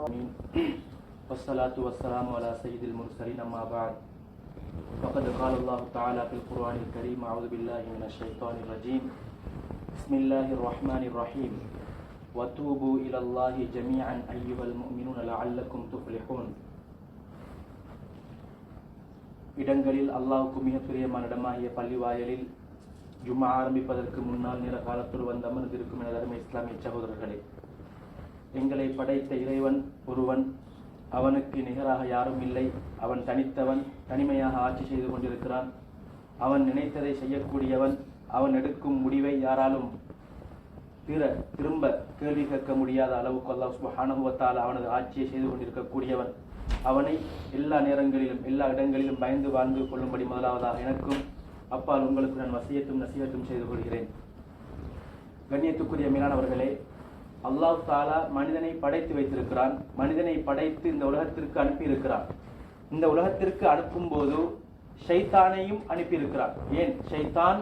آمين والصلاة والسلام على سيد المرسلين أما بعد فقد قال الله تعالى في القرآن الكريم أعوذ بالله من الشيطان الرجيم بسم الله الرحمن الرحيم وتوبوا إلى الله جميعا أيها المؤمنون لعلكم تفلحون இடங்களில் அல்லாஹ்வுக்கு மிக பிரியமான இடமாகிய பள்ளிவாயலில் ஜும்மா ஆரம்பிப்பதற்கு முன்னால் நேர காலத்தோடு வந்து அமர்ந்திருக்கும் எனது அருமை இஸ்லாமிய சகோதரர்களே, எங்களை படைத்த இறைவன் ஒருவன், அவனுக்கு நிகராக யாரும் இல்லை. அவன் தனித்தவன், தனிமையாக ஆட்சி செய்து கொண்டிருக்கிறான். அவன் நினைத்ததை செய்யக்கூடியவன். அவன் எடுக்கும் முடிவை யாராலும் திரும்ப கேள்வி கேட்க முடியாத அளவுக்கு அல்லாஹ் சுப்ஹானஹு வ தஆலா அவனது ஆட்சியை செய்து கொண்டிருக்கக்கூடியவன். அவனை எல்லா நேரங்களிலும் எல்லா இடங்களிலும் பயந்து வாழ்ந்து கொள்ளும்படி முதலாவதாக எனக்கும் அப்பால் உங்களுக்கு நான் வசியத்தும் நசீஹத்தும் செய்து கொள்கிறேன். கண்ணியத்துக்குரிய மேலானவர்களே, அல்லாஹ் தஆலா மனிதனை படைத்து வைத்திருக்கிறான். மனிதனை படைத்து இந்த உலகத்திற்கு அனுப்பியிருக்கிறான். இந்த உலகத்திற்கு அனுப்பும் போது ஷைத்தானையும் அனுப்பியிருக்கிறான். ஏன்? ஷைத்தான்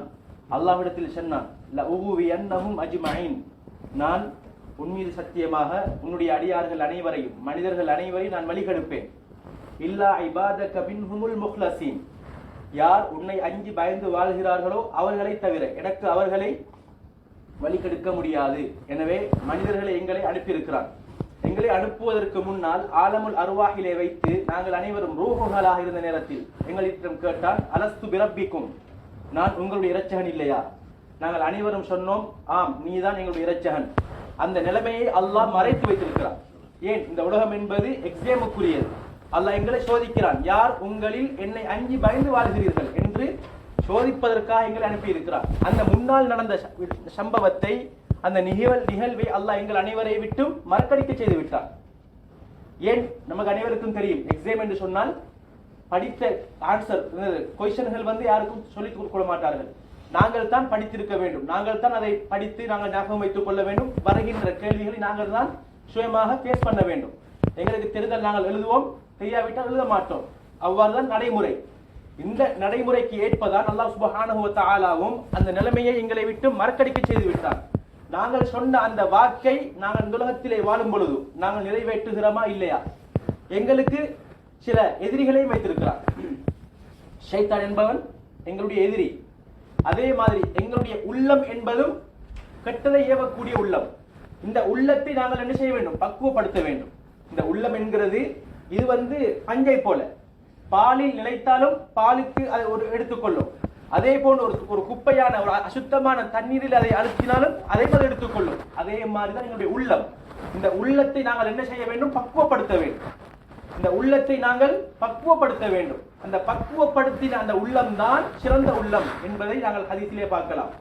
அல்லாஹ்விடத்தில் சொன்னான், லஉவியன்னஹும் அஜ்மஈன், நான் உன் மீது சத்தியமாக உன்னுடைய அடியார்கள் அனைவரையும், மனிதர்கள் அனைவரையும் நான் வழிகெடுப்பேன். இல்லா இபாதக மின்ஹுமுல் முக்லஸீன், யார் உன்னை அஞ்சி பயந்து வாழ்கிறார்களோ அவர்களை தவிர எனக்கு அவர்களை வழிகெடுக்க முடியாது. எனவே மனிதர்களை எங்களை அனுப்பியிருக்கிறான். எங்களை அனுப்புவதற்கு முன்னால் ஆலமுல் அர்வாஹிலே வைத்து நாங்கள் அனைவரும் ரூஹுகளாக இருந்த நேரத்தில் எங்களிடம் கேட்டான், அலஸ்து பிரப்பிக்கும், நான் உங்களுடைய இரட்சகன் இல்லையா? நாங்கள் அனைவரும் சொன்னோம், ஆம், நீதான் எங்களுடைய இரட்சகன். அந்த நிலைமையை அல்லாஹ் மறைத்து வைத்திருக்கிறான். ஏன்? இந்த உலகம் என்பது எக்ஸாமுக்குரியது. அல்லாஹ் எங்களை சோதிக்கிறான். யார் உங்களில் என்னை அஞ்சி பயந்து வாழ்கிறீர்கள் என்று சோதிப்பதற்காக எங்களை அனுப்பி இருக்கிறார். அந்த முன்னால் நடந்த சம்பவத்தை, அந்த நிகழ்வை அல்லாஹ் எங்கள் அனைவரை விட்டும் மறக்கடிக்க செய்து விட்டார். ஏன்? நமக்கு அனைவருக்கும் தெரியும், எக்ஸாம் என்று சொன்னால் படித்த ஆன்சர் கொஸ்டின்கள் யாருக்கும் சொல்லிக் கொடுக்க மாட்டார்கள். நாங்கள் தான் படித்திருக்க வேண்டும். நாங்கள் தான் அதை படித்து நாங்கள் ஞாபகம் வைத்துக் கொள்ள வேண்டும். வருகின்ற கேள்விகளை நாங்கள் தான் சுயமாக ஃபேஸ் பண்ண வேண்டும். எங்களுக்கு தெரிந்தால் நாங்கள் எழுதுவோம், தெரியாவிட்டால் எழுத மாட்டோம். அவ்வாறுதான் நடைமுறை. இந்த நடைமுறைக்கு ஏற்பதான் அல்லாஹ் சுப்ஹானஹு வ தஆலாவும் அந்த நிலைமையை எங்களை விட்டு மறக்கடிக்க செய்து விட்டார். நாங்கள் சொன்ன அந்த வாக்கை நாங்கள் இந்த உலகத்திலே வாழும் பொழுது நாங்கள் நிறைவேற்றுகிறோமா இல்லையா? எங்களுக்கு சில எதிரிகளையும் வைத்திருக்கிறார். ஷைத்தான் என்பவன் எங்களுடைய எதிரி. அதே மாதிரி எங்களுடைய உள்ளம் என்பதும் கெட்டதை ஏவக்கூடிய உள்ளம். இந்த உள்ளத்தை நாங்கள் என்ன செய்ய வேண்டும்? பக்குவப்படுத்த வேண்டும். இந்த உள்ளம் என்கிறது இது பஞ்சை போல, பாலில் நிலைத்தாலும் பாலுக்கு அதை ஒரு எடுத்துக்கொள்ளும். அதே போன்று ஒரு குப்பையான ஒரு அசுத்தமான தண்ணீரில் அதை அழுத்தினாலும் அதை போல எடுத்துக்கொள்ளும். அதே மாதிரிதான் எங்களுடைய உள்ளம். இந்த உள்ளத்தை நாங்கள் என்ன செய்ய வேண்டும்? பக்குவப்படுத்த வேண்டும். இந்த உள்ளத்தை நாங்கள் பக்குவப்படுத்த வேண்டும். அந்த பக்குவப்படுத்தின அந்த உள்ளம் தான் சிறந்த உள்ளம் என்பதை நாங்கள் ஹதீஸிலே பார்க்கலாம்.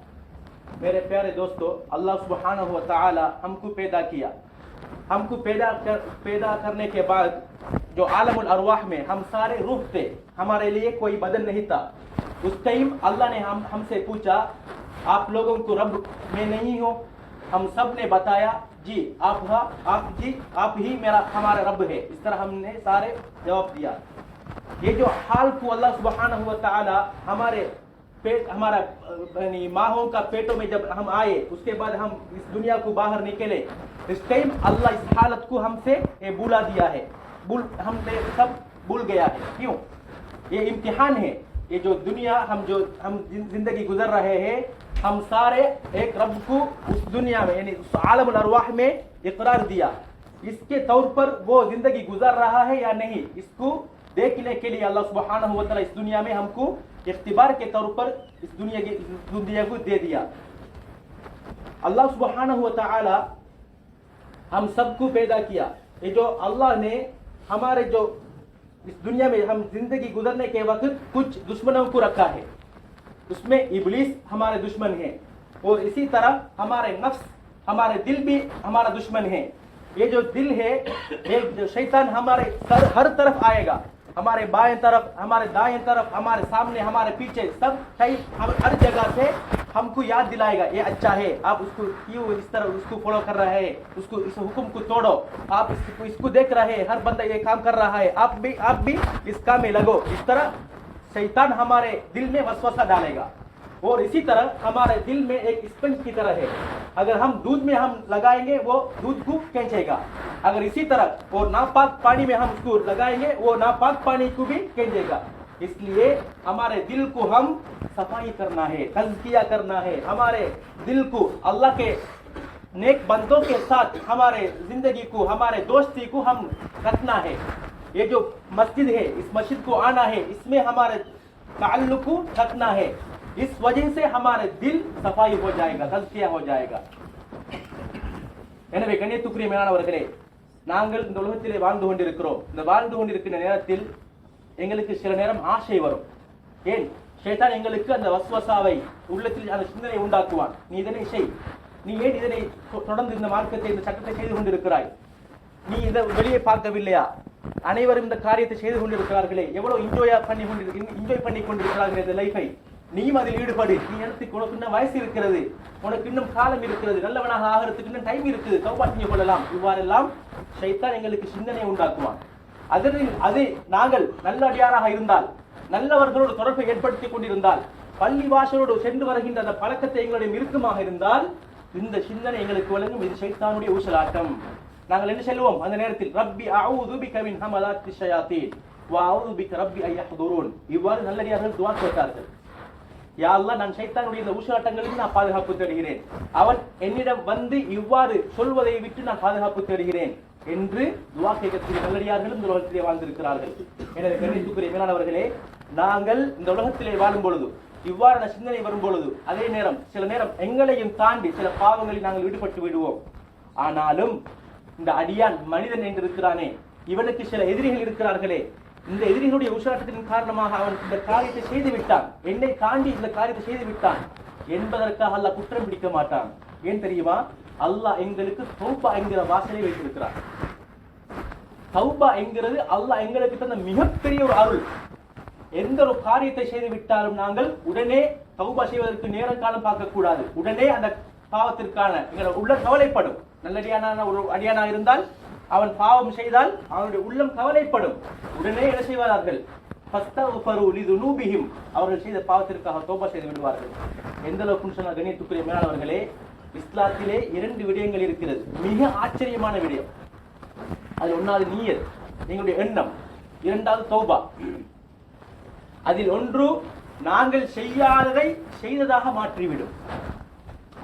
मेरे प्यारे दोस्तों, अल्लाह सुब्हानहु व तआला हमको पैदा किया. हमको पैदा करने के बाद जो आलमुल अरवाह में हम सारे रूह थे, हमारे लिए कोई बदन नहीं था. उस टाइम अल्लाह ने हमसे पूछा, आप लोगों को रब में नहीं हो? हम सब ने बताया, जी आप ही हमारा रब है. इस तरह हमने सारे जवाब दिया. ये जो हाल को अल्लाह सुब्हानहु व तआला हमारा माहों का पेटों में जब हम आए, उसके बाद हम इस दुनिया को बाहर निकले, इस टाइम अल्लाह इस हालत को हमसे भुला दिया है. हमने सब भूल गया है. क्यों? ये इम्तिहान है. ये जो दुनिया हम जिंदगी गुजर रहे हैं, हम सारे एक रब को उस दुनिया में यानी उस आलमुल अरवाह में इकरार दिया. इसके तौर पर वो जिंदगी गुजर रहा है या नहीं, इसको देखने के लिए अल्लाह सुब्हानहु व तआला इस दुनिया में हमको इख्तिबार के तौर पर इस दुनिया को दे दिया. अल्लाह सुब्हानहु व तआला हम सबको पैदा किया. ये जो अल्लाह ने हमारे जो इस दुनिया में हम जिंदगी गुजरने के वक्त कुछ दुश्मनों को रखा है. उसमें इब्लीस हमारे दुश्मन है, और इसी तरह हमारे नफ्स, हमारे दिल भी हमारा दुश्मन है. ये जो दिल है, जो शैतान हमारे हर तरफ आएगा, हमारे बाएं तरफ, हमारे दाएं तरफ, हमारे सामने, हमारे पीछे, सब हम हर जगह से हमको याद दिलाएगा, ये अच्छा है, आप उसको क्यों इस तरह उसको फॉलो कर रहे हैं, उसको इस हुक्म को तोड़ो, आप इसको देख रहे हैं, हर बंदा ये काम कर रहा है, आप भी इस काम में लगो. इस तरह शैतान हमारे दिल में वसवसा डालेगा. और इसी तरह हमारे दिल में एक स्पंज की तरह है, अगर हम दूध में हम लगाएंगे वो दूध को खींचेगा, अगर इसी तरह और नापाक पानी में हम उसको लगाएंगे वो नापाक पानी को भी खींचेगा। इसलिए हमारे दिल को हम सफाई करना है, तज़किया करना है, हमारे दिल को अल्लाह के नेक बंदों के साथ हमारे जिंदगी को, हमारे दोस्ती को हम रखना है। ये जो मस्जिद है, इस मस्जिद को आना है, इसमें हमारे ताल्लुक को रखना है। इस वजह से हमारे दिल सफाई हो जाएगा, तज़किया हो जाएगा। எனவே கண்ணியத்துக்குரிய மேலானவர்களே, நாங்கள் இந்த உலகத்திலே வாழ்ந்து கொண்டிருக்கிறோம். இந்த வாழ்ந்து கொண்டிருக்கிற நேரத்தில் எங்களுக்கு சில நேரம் ஆசை வரும். ஏன்? ஷைத்தான் எங்களுக்கு அந்த வஸ்வசாவை உள்ளத்தில் அந்த சிந்தனை உண்டாக்குவான். நீ இதனை செய், நீ ஏன் இதனை தொடர்ந்து இந்த மார்க்கத்தை, இந்த சட்டத்தை செய்து கொண்டிருக்கிறாய், நீ இதை வெளியே பார்க்கவில்லையா, அனைவரும் இந்த காரியத்தை செய்து கொண்டிருக்கிறார்களே, எவ்வளவு என்ஜாய் பண்ணி கொண்டிருக்கிறார்கள் இந்த லைஃபை, நீயும் அதில் ஈடுபடு, நீ இடத்துக்கு உனக்கு இன்னும் வயசு இருக்கிறது, உனக்கு இன்னும் காலம் இருக்கிறது, நல்லவனாக ஆகிறதுக்கு இன்னும் டைம் இருக்குது, தௌபா செஞ்சு கொள்ளலாம். இவ்வாறெல்லாம் ஷைத்தான் எங்களுக்கு சிந்தனை உண்டாக்குவான். அது நாங்கள் நல்ல அடியாராக இருந்தால், நல்லவர்களோடு தொடர்பை ஏற்படுத்திக் கொண்டிருந்தால், பள்ளி வாசலோடு சென்று வருகின்ற அந்த பழக்கத்தை எங்களுடைய இறுக்கமாக இருந்தால், இந்த சிந்தனை எங்களுக்கு வழங்கும். இது ஷைத்தானுடைய ஊசலாட்டம். நாங்கள் என்ன சொல்லுவோம் அந்த நேரத்தில்? ரப்பி அஊது பிக மின் ஹமலாத்தி ஷயாத்தீன் வ அஊது பிக ரப்பி அன் யஹ்துரூன். இவ்வாறு நல்லடியார்கள் துஆ கேட்டார்கள். யா அல்லாஹ், நான் ஷைத்தானுடைய இந்த ஊசலாட்டங்களுக்கு நான் பாதுகாப்பு தேடுகிறேன், அவன் என்னிடம் வந்து இவ்வாறு சொல்வதை விட்டு நான் பாதுகாப்பு தேடுகிறேன் என்று துஆ கேட்கக்கூடிய நல்லடியார்களும் இந்த உலகத்திலே வாழ்ந்திருக்கிறார்கள். எனவே கண்ணியத்துக்குரிய மேலானவர்களே, நாங்கள் இந்த உலகத்திலே வாழும் பொழுது, இவ்வாறான சிந்தனை வரும் பொழுது, அதே நேரம் சில நேரம் எங்களையும் தாண்டி சில பாவங்களில் நாங்கள் ஈடுபட்டு விடுவோம். ஆனாலும் இந்த அடியான் மனிதன் என்று இருக்கிறானே, இவனுக்கு சில எதிரிகள் இருக்கிறார்களே, இந்த எதிரிகளுடைய உஷாட்டத்தின் காரணமாக அவன் இந்த காரியத்தை செய்து விட்டான், என்னை தாண்டி இந்த காரியத்தை செய்து விட்டான் என்பதற்காக அல்லாஹ் குற்றம் பிடிக்க மாட்டான். ஏன் தெரியுமா? அல்லாஹ் எங்களுக்கு தௌபா என்கிற வாசலை வைத்திருக்கிறார். தௌபா என்கிறது அல்லாஹ் எங்களுக்கு தந்த மிகப்பெரிய ஒரு அருள். எந்த ஒரு காரியத்தை செய்து விட்டாலும் நாங்கள் உடனே தௌபா செய்வதற்கு நேரம் காலம் பார்க்க கூடாது. உடனே அந்த பாவத்திற்கான எங்களோட உள்ள கவலைப்படும். நல்லடியான ஒரு அடியானாக இருந்தால் அவன் பாவம் செய்தால் அவனுடைய உள்ளம் கவலைப்படும். உடனே என்ன செய்வார்கள்? அவர்கள் செய்த பாவத்திற்காக தௌபா செய்து விடுவார்கள். எந்த அளவுக்கு சொன்ன கண்ணியத்துக்குரிய மேலானவர்களே, இஸ்லாத்திலே 2 விடயங்கள் இருக்கிறது, மிக ஆச்சரியமான விடயம். அது ஒன்றாவது நியத், எங்களுடைய எண்ணம், இரண்டாவது தௌபா. அதில் ஒன்று நாங்கள் செய்யாததை செய்ததாக மாற்றிவிடும்,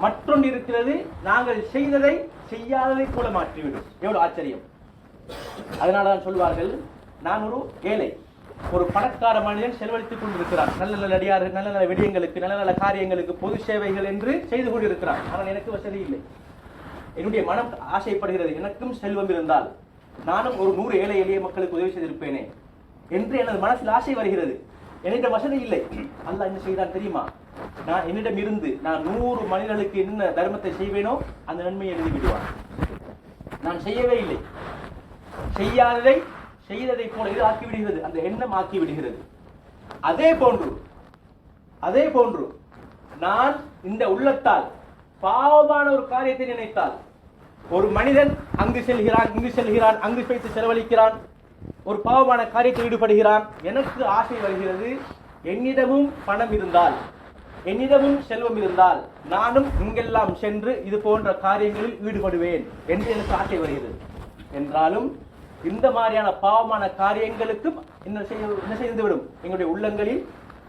மற்றொன்று இருக்கிறது நாங்கள் செய்ததை செய்யாததை போல மாற்றிவிடும். எவ்வளவு ஆச்சரியம்! அதனாலதான் சொல்வார்கள், நான் ஒரு ஏழை, ஒரு பணக்கார மனிதன் செலவழித்துக் கொண்டிருக்கிறான், நல்ல நல்ல அடியார்கள், நல்ல நல்ல விடயங்களுக்கு, நல்ல நல்ல காரியங்களுக்கு, பொது சேவைகள் என்று செய்து கொண்டிருக்கிறான். ஆனால் எனக்கு வசதி இல்லை. என்னுடைய மனம் ஆசைப்படுகிறது, எனக்கும் செல்வம் இருந்தால் நானும் ஒரு 100 ஏழை எளிய மக்களுக்கு உதவி செய்திருப்பேனே என்று எனது மனசில் ஆசை வருகிறது. என்னிடம் வசதி இல்லை. அல்லாஹ் என்ன செய்தான் தெரியுமா? நான் என்னிடம் இருந்து நான் 100 மனிதர்களுக்கு என்ன தர்மத்தை செய்வேனோ அந்த நன்மையை எழுதி விடுவான். நான் செய்யவே இல்லை, செய்யாததை செய்ததை போல இது ஆக்கி விடுகிறது, அந்த எண்ணம் ஆக்கி விடுகிறது. அதே போன்று நான் இந்த உள்ளத்தால் பாவமான ஒரு காரியத்தை நினைத்தால், ஒரு மனிதன் அங்கு செல்கிறான், இங்கு செல்கிறான், அங்கு வைத்து செலவழிக்கிறான், ஒரு பாவமான காரியத்தில் ஈடுபடுகிறான், எனக்கு ஆசை வருகிறது, என்னிடமும் பணம் இருந்தால், என்னிடமும் செல்வம் இருந்தால் நானும் இங்கெல்லாம் சென்று இது போன்ற காரியங்களில் ஈடுபடுவேன் என்று எனக்கு ஆசை வருகிறது. என்றாலும் இந்த மாதிரியான பாவமான காரியங்களுக்கும் என்ன செய்துவிடும்? எங்களுடைய உள்ளங்களில்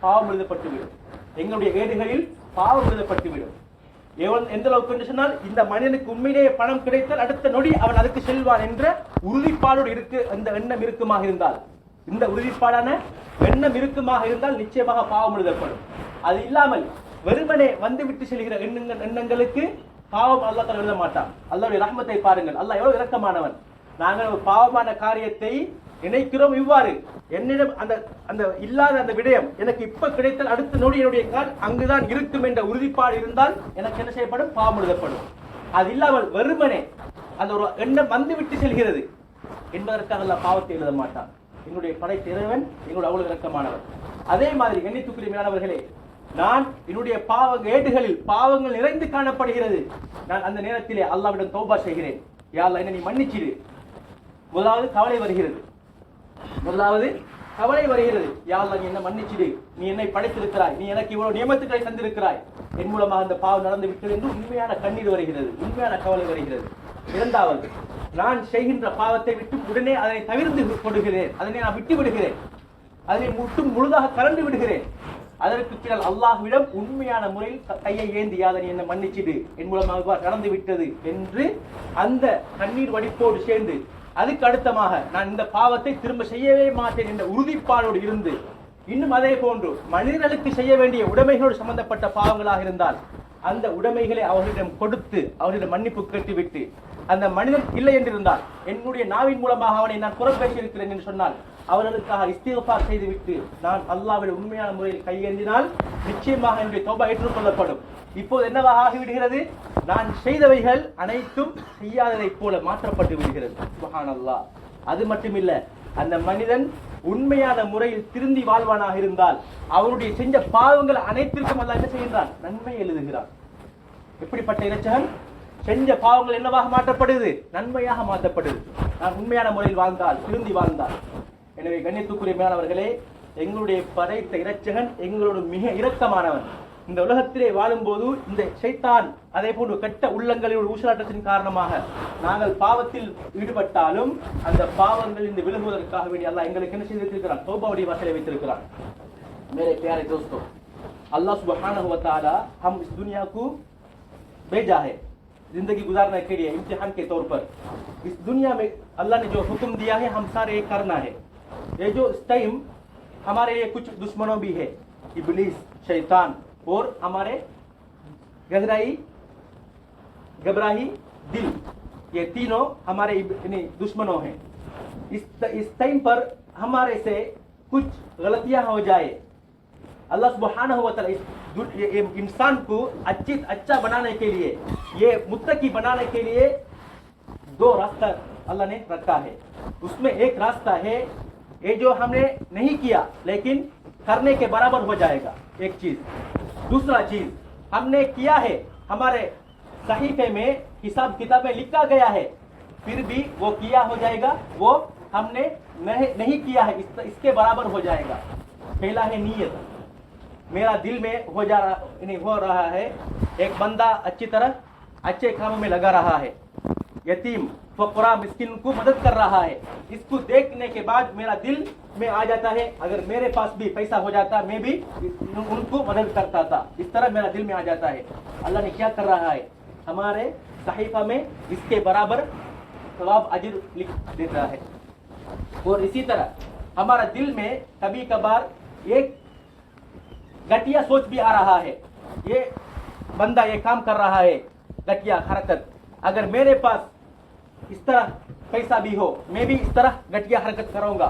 பாவம் எழுதப்பட்டுவிடும், எங்களுடைய ஏடுகளில் பாவம் எழுதப்பட்டுவிடும். எந்த அளவுக்கு என்று சொன்னால், இந்த மனிதனுக்கு உண்மையிலேயே பணம் கிடைத்தால் அடுத்த நொடி அவன் அதுக்கு செல்வான் என்ற உறுதிப்பாடோடு இருக்கு அந்த எண்ணம் இருக்குமாக இருந்தால், இந்த உறுதிப்பாடான எண்ணம் இருக்குமாக இருந்தால் நிச்சயமாக பாவம் எழுதப்படும். அது இல்லாமல் வெறுமனே வந்துவிட்டு செல்கிற எண்ணங்களுக்கு பாவம் அல்லாஹ் தஆலா எழுத மாட்டான். அல்லாஹ்வுடைய ரஹ்மத்தை பாருங்கள், அல்லாஹ் எவ்வளவு இரக்கமானவன். நாங்கள் ஒரு பாவமான காரியத்தை நினைக்கிறோம், இவ்வாறு என்னிடம் அந்த இல்லாத அந்த விடயம் எனக்கு இப்ப கிடைத்தால் அடுத்த நொடி என்னுடைய கால் அங்குதான் இருக்கும் என்ற உறுதிப்பாடு இருந்தால் எனக்கு என்ன செய்யப்படும்? பாவம் எழுதப்படும். அது இல்லாமல் வெறுமனே அந்த ஒரு எண்ணம் வந்துவிட்டு செல்கிறது என்பதற்காக அல்லாஹ் பாவத்தை எழுத மாட்டான். எங்களுடைய படைத்த இறைவன் எங்களுடைய அவ்வளவு இரக்கமானவர். அதே மாதிரி கண்ணியத்துக்குரிய மேலானவர்களே, நான் என்னுடைய ஏடுகளில் பாவங்கள் நிறைந்து காணப்படுகிறது. நான் அந்த நேரத்திலே அல்லாஹ்விடம் தௌபா செய்கிறேன், யா அல்லாஹ் என்னை நீ மன்னிச்சிடு. முதலாவது கவலை வருகிறது, முதலாவது கவலை வருகிறது, யா அல்லாஹ் நீ என்ன மன்னிச்சிடு, நீ என்னை படைத்திருக்கிறாய், நீ எனக்கு இவ்வளவு நியமத்துக்களை தந்திருக்கிறாய், என் மூலமாக அந்த பாவம் நடந்து விட்டது என்று உண்மையான கண்ணீர் வருகிறது, உண்மையான கவலை வருகிறது. இரண்டாவது, நான் செய்கின்ற பாவத்தை விட்டு உடனே அதனை தவிர்த்து கொடுகிறேன், அதனை நான் விட்டு விடுகிறேன், அதனை முழுதாக கலந்து விடுகிறேன். அதற்கு பின்னால் அல்லாஹ்விடம் உண்மையான முறையில் கையை ஏந்தி அதனை என்ன மன்னிச்சிடு, என் மூலமாக நடந்து விட்டது என்று அந்த கண்ணீர் வடிப்போடு சேர்ந்து அதுக்கு அடுத்தமாக நான் இந்த பாவத்தை திரும்ப செய்யவே மாட்டேன் என்ற உறுதிப்பாடோடு இருந்து, இன்னும் அதே போன்று மனிதர்களுக்கு செய்ய வேண்டிய உடைமைகளோடு சம்பந்தப்பட்ட பாவங்களாக இருந்தால் அந்த உடைமைகளை அவர்களிடம் கொடுத்து அவர்களிடம் மன்னிப்பு கேட்டுவிட்டு, அந்த மனிதன் இல்லை என்றிருந்தால் என்னுடைய நாவின் மூலமாக அவனை நான் புறம் பேசியிருக்கிறேன் என்று சொன்னால் அவர்களுக்காக இஸ்திக்ஃபார் செய்துவிட்டு நான் அல்லாஹ்வின் உண்மையான முறையில் கையேந்தினால் நிச்சயமாக என்னுடைய தௌபா ஏற்றுக்கொள்ளப்படும். இப்போது என்னவாக ஆகிவிடுகிறது, நான் செய்தவைகள் அனைத்தும் செய்யாததைப் போல மாற்றப்பட்டு விடுகிறது. சுப்ஹானல்லாஹ். அது மட்டுமில்ல, அந்த மனிதன் உண்மையான முறையில் திருந்தி வாழ்வானாக இருந்தால் அவனுடைய செஞ்ச பாவங்கள் அனைத்திற்கும் அல்லாஹ் என்ன செய்கின்றான், நன்மை எழுதுகிறான். எப்படிப்பட்ட இறைச்சகன், செஞ்ச பாவங்கள் என்னவாக மாற்றப்படுது, நன்மையாக மாற்றப்படுது, நான் உண்மையான முறையில் வாழ்ந்தால், திருந்தி வாழ்ந்தால். எனவே கண்ணியத்துக்குரிய மேலானவர்களே, எங்களுடைய படைத்த இறைச்சகன் எங்களோட மிக இரக்கமானவன். இந்த உலகத்திலே வாழும்போது இந்த ஷைத்தான் அதே போன்று கெட்ட உள்ளங்களின் ஊசலாட்டத்தின் காரணமாக நாங்கள் பாவத்தில் ஈடுபட்டாலும் அந்த பாவங்கள் இந்த விலகுவதற்காக வேண்டி அல்லாஹ் எங்களுக்கு என்ன செய்திருக்கிறான், தௌபாவுடைய வாசலை வைத்திருக்கிறான். मेरे प्यारे दोस्तों, अल्लाह सुब्हानहू व तआला हम इस दुनिया को भेजा है जिंदगी गुजारने के लिए, इम्तिहान के तौर पर. इस दुनिया में अल्लाह ने जो हुक्म दिया है हम सारे ये करना है. ये जो इस टाइम हमारे लिए कुछ दुश्मनों भी है, इब्लीस, शैतान और हमारे घबराही दिल, ये तीनों हमारे दुश्मनों हैं. इस टाइम पर हमारे से कुछ गलतियां हो जाए, अल्लाह सुब्हानहू व तआला इंसान को अच्छा बनाने के लिए, ये मुत्तकी बनाने के लिए दो रास्ता अल्लाह ने रखा है. उसमें एक रास्ता है ये जो हमने नहीं किया लेकिन करने के बराबर हो जाएगा, एक चीज. दूसरा चीज हमने किया है, हमारे सहीफे में हिसाब किताब में लिखा गया है, फिर भी वो किया हो जाएगा, वो हमने नहीं किया है इसके बराबर हो जाएगा. पहला है नीयत, मेरा दिल में हो रहा है, एक बंदा अच्छी तरह अच्छे कामों में लगा रहा है, यतीम फकरा मिस्किन को मदद कर रहा है, इसको देखने के बाद मेरा दिल में आ जाता है, अगर मेरे पास भी पैसा हो जाता मैं भी उनको मदद करता था, इस तरह मेरा दिल में आ जाता है. अल्लाह ने क्या कर रहा है, हमारे सहीफा में इसके बराबर सवाब अजर लिख देता है. और इसी तरह हमारा दिल में कभी कभार एक घटिया सोच भी आ रहा है, ये बंदा ये काम कर रहा है घटिया हरकत, अगर मेरे पास इस तरह पैसा भी हो मैं भी इस तरह घटिया हरकत करूंगा,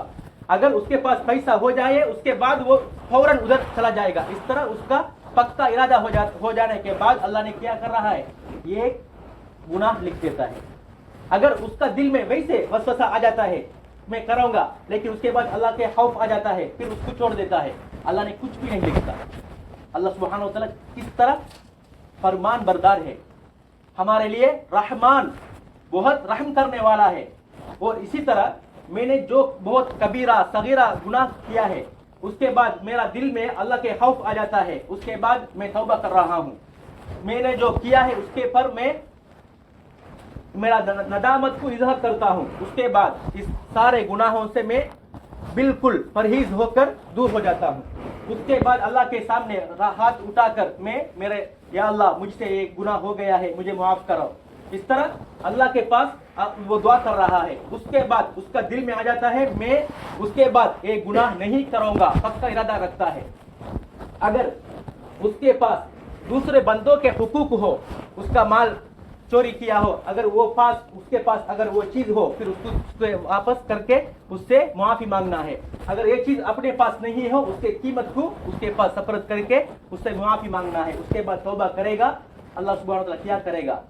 अगर उसके पास पैसा हो जाए उसके बाद वो फौरन उधर चला जाएगा, इस तरह उसका पक्का इरादा हो जाने के बाद अल्लाह ने क्या कर रहा है, ये गुनाह लिख देता है. अगर उसका दिल में वैसे वसवसा आ जाता है मैं करूंगा, लेकिन उसके बाद अल्लाह के खौफ आ जाता है, फिर उसको छोड़ देता है, अल्लाह ने कुछ भी नहीं लिखता. अल्लाह सुब्हानहू व तआला किस तरह फरमान बरदार है, हमारे लिए रहमान, बहुत रहम करने वाला है. और इसी तरह मैंने जो बहुत कबीरा सगीरा गुनाह किया है उसके बाद मेरा दिल में अल्लाह के खौफ आ जाता है, उसके बाद मैं तौबा कर रहा हूँ, मैंने जो किया है उसके पर मैं मेरा नदामत को इजहार करता हूँ, उसके बाद इस सारे गुनाहों से मैं बिल्कुल परहेज होकर दूर हो जाता हूँ. उसके बाद अल्लाह के सामने हाथ उठाकर मैं मेरे या अल्लाह मुझसे ये गुनाह हो गया है मुझे माफ करो, इस तरह अल्लाह के पास वो दुआ कर रहा है. उसके बाद उसका दिल में आ जाता है मैं उसके बाद एक गुनाह नहीं करूंगा, पक्का इरादा रखता है. अगर उसके पास दूसरे बंदों के हुकूक हो, उसका माल चोरी किया हो, अगर वो उसके पास अगर वो चीज हो फिर उसको वापस करके उससे मुआफी मांगना है. अगर ये चीज अपने पास नहीं हो उसके कीमत को उसके पास सफरत करके उससे मुआफी मांगना है. उसके बाद तौबा करेगा, अल्लाह सुब्हानहू व तआला क्या करेगा,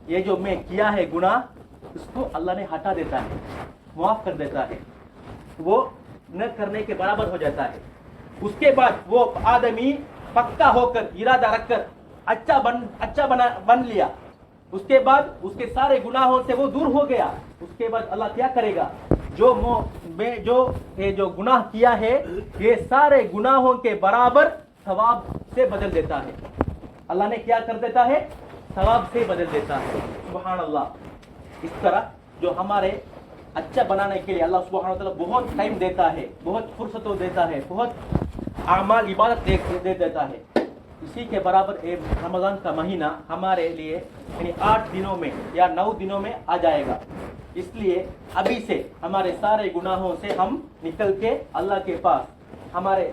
ये जो मैं किया है गुनाह उसको अल्लाह ने हटा देता है, मुआफ कर देता है, वो न करने के बराबर हो जाता है. उसके बाद वो आदमी पक्का होकर इरादा रखकर अच्छा बन लिया, उसके बाद उसके सारे गुनाहों से वो दूर हो गया. उसके बाद अल्लाह क्या करेगा, जो गुनाह किया है ये सारे गुनाहों के बराबर सवाब से बदल देता है। अल्लाह ने क्या कर देता है? सवाब से बदल देता है। सुभान अल्लाह। इस तरह जो हमारे अच्छा बनाने के लिए अल्लाह सुब्हानहू व तआला बहुत टाइम देता है, बहुत फुर्सतों देता है, बहुत आमाल इबादत दे देता है। इसी के बराबर एक रमज़ान का महीना हमारे लिए यानी 8 दिनों में या 9 दिनों में आ जाएगा। इसलिए अभी से हमारे सारे गुनाहों से हम निकल के अल्लाह के पास हमारे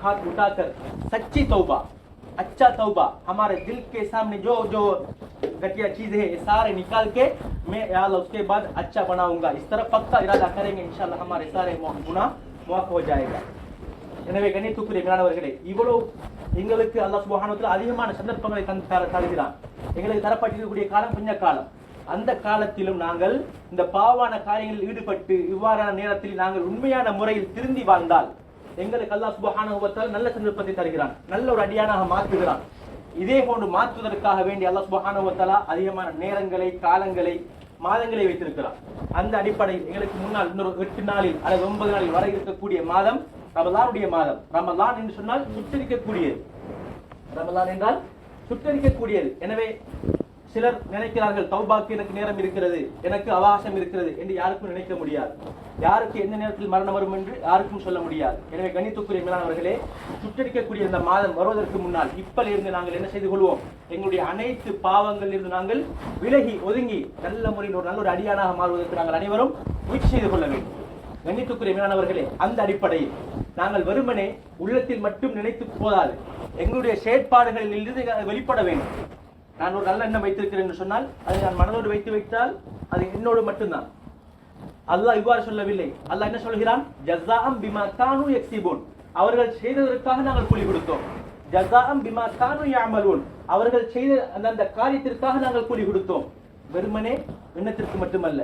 हाथ उठाकर सच्ची तौबा, अच्छा तौबा, हमारे दिल के सामने जो जो घटिया चीज़ है ये सारे निकाल के मैं या अल्लाह उसके बाद अच्छा बनाऊंगा, इस तरह पक्का इरादा करेंगे, इंशाल्लाह हमारे सारे गुनाह माफ हो जाएगा। எனவே கண்ணியத்துக்குரிய மேலானவர்களே, இவ்வளவு எங்களுக்கு அல்லாஹ் சுப்ஹானஹு வ தஆலா அதிகமான சந்தர்ப்பங்களை தருகிறான். எங்களுக்கு தரப்பட்டிருக்கக்கூடிய காலம் கொஞ்ச காலம். அந்த காலத்திலும் நாங்கள் இந்த பாவான காரியங்களில் ஈடுபட்டு இவ்வாறான நேரத்தில் நாங்கள் உண்மையான முறையில் திருந்தி வாழ்ந்தால் எங்களுக்கு அல்லாஹ் சுப்ஹானஹு வ தஆலா நல்ல சந்தர்ப்பத்தை தருகிறான், நல்ல ஒரு அடியானாக மாற்றுகிறான். இதே போன்று மாற்றுவதற்காக வேண்டி அல்லாஹ் சுப்ஹானஹு வ தஆலா அதிகமான நேரங்களை, காலங்களை, மாதங்களை வைத்திருக்கிறான். அந்த அடிப்படையில் எங்களுக்கு முன்னால் இன்னொரு 8 நாளில் அல்லது 9 நாளில் வர இருக்கக்கூடிய மாதம் ரமலானுடைய மாதம். ரமலான் என்று சொன்னால் சுட்டரிக்கக்கூடியது. ரமலான் என்றால் சுட்டரிக்கக்கூடியது. எனவே சிலர் நினைக்கிறார்கள் தௌபாக்கு எனக்கு நேரம் இருக்கிறது, எனக்கு அவகாசம் இருக்கிறது என்று யாருக்கும் நினைக்க முடியாது. யாருக்கு எந்த நேரத்தில் மரணம் வரும் என்று யாருக்கும் சொல்ல முடியாது. எனவே கண்ணியத்துக்குரிய மேலானவர்களே, சுட்டரிக்கக்கூடிய இந்த மாதம் வருவதற்கு முன்னால் இப்பலிருந்து நாங்கள் என்ன செய்து கொள்வோம்? எங்களுடைய அனைத்து பாவங்களிலிருந்து நாங்கள் விலகி ஒதுங்கி நல்ல முறையில் நல்ல ஒரு அடியானாக மாறுவதற்கு நாங்கள் அனைவரும் முயற்சி செய்து கொள்ள வேண்டும். கண்ணியத்துக்குரிய மேலானவர்களே, அந்த அடிப்படையில் நாங்கள் வெறுமனே உள்ளத்தில் மட்டும் நினைத்து போதாது, எங்களுடைய செயற்பாடுகளில் இருந்து வெளிப்பட வேண்டும். நான் ஒரு நல்ல எண்ணம் வைத்திருக்கிறேன் என்று சொன்னால் அதை நான் மனதோடு வைத்தால் அது என்னோடு மட்டும்தான். அல்லாஹ் இவ்வாறு சொல்லவில்லை. அல்லாஹ் என்ன சொல்கிறான்? ஜஸாஅம் பிமா கானூ யக்ஸிபூன், அவர்கள் செய்ததற்காக நாங்கள் கூலி கொடுத்தோம். ஜஸாஅம் பிமா கானூ யஅமலூன், அவர்கள் செய்த அந்த காரியத்திற்காக நாங்கள் கூலி கொடுத்தோம். வெறுமனே எண்ணத்திற்கு மட்டுமல்ல,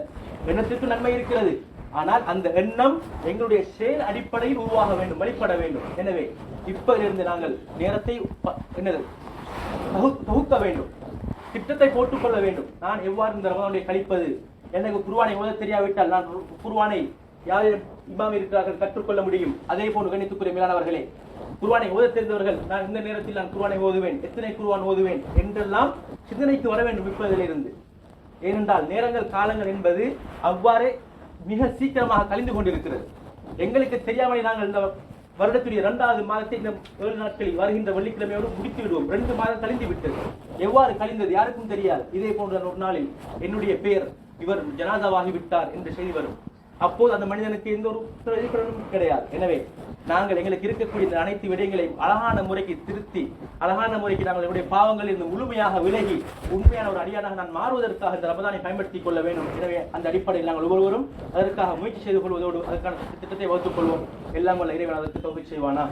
எண்ணத்திற்கு நன்மை இருக்கிறது, ஆனால் அந்த எண்ணம் எங்களுடைய செயல் அடிப்படையில் உருவாக வேண்டும், வெளிப்பட வேண்டும். எனவே இப்பதிலிருந்து நாங்கள் நேரத்தை தொகுக்க வேண்டும், திட்டத்தை போட்டுக்கொள்ள வேண்டும். நான் எவ்வாறு இந்த ரமலானை கழிப்பது? எனக்கு குர்ஆனை ஓத தெரியாவிட்டால் நான் குர்ஆனை யார் இமாம் இருக்கிறார்கள் கற்றுக்கொள்ள முடியும். அதே போன்று கணித்துக்குரிய மேலானவர்களே, குர்ஆனை ஓத தெரிந்தவர்கள் நான் இந்த நேரத்தில் நான் குர்ஆனை ஓதுவேன், எத்தனை குர்ஆன் ஓதுவேன் என்றெல்லாம் சிந்தனைக்கு வர வேண்டும் இப்பதிலிருந்து. ஏனென்றால் நேரங்கள், காலங்கள் என்பது அவ்வாறே மிக சீக்கிரமாக கழிந்து கொண்டிருக்கிறது. எங்களுக்கு தெரியாமலே நாங்கள் இந்த வருடத்துடைய 2வது மாதத்தை இந்த 7 நாட்களில் வருகின்ற வெள்ளிக்கிழமையோடு முடித்து விடுவோம். 2 மாதம் கழிந்து விட்டது. எவ்வாறு கழிந்தது யாருக்கும் தெரியாது. இதே போன்ற ஒரு நாளில் என்னுடைய பெயர் இவர் ஜனாதாவாகி விட்டார் என்ற செய்தி வரும். அப்போது அந்த மனிதனுக்கு எந்த ஒரு பிரதிபலனும் கிடையாது. எனவே நாங்கள் எங்களுக்கு இருக்கக்கூடிய இந்த அனைத்து விடயங்களையும் அழகான முறைக்கு திருத்தி, அழகான முறைக்கு நாங்கள் என்னுடைய பாவங்களில் இருந்து முழுமையாக விலகி உண்மையான ஒரு அடியானாக நான் மாறுவதற்காக இந்த ரமதானை பயன்படுத்திக் கொள்ள வேண்டும். எனவே அந்த அடிப்படையில் நாங்கள் ஒவ்வொருவரும் அதற்காக முயற்சி செய்து கொள்வதோடு அதற்கான திட்டத்தை வகுத்துக் கொள்வோம். எல்லாம் வல்ல இறைவன் அதற்கு தௌஃபீக் செய்வானாக.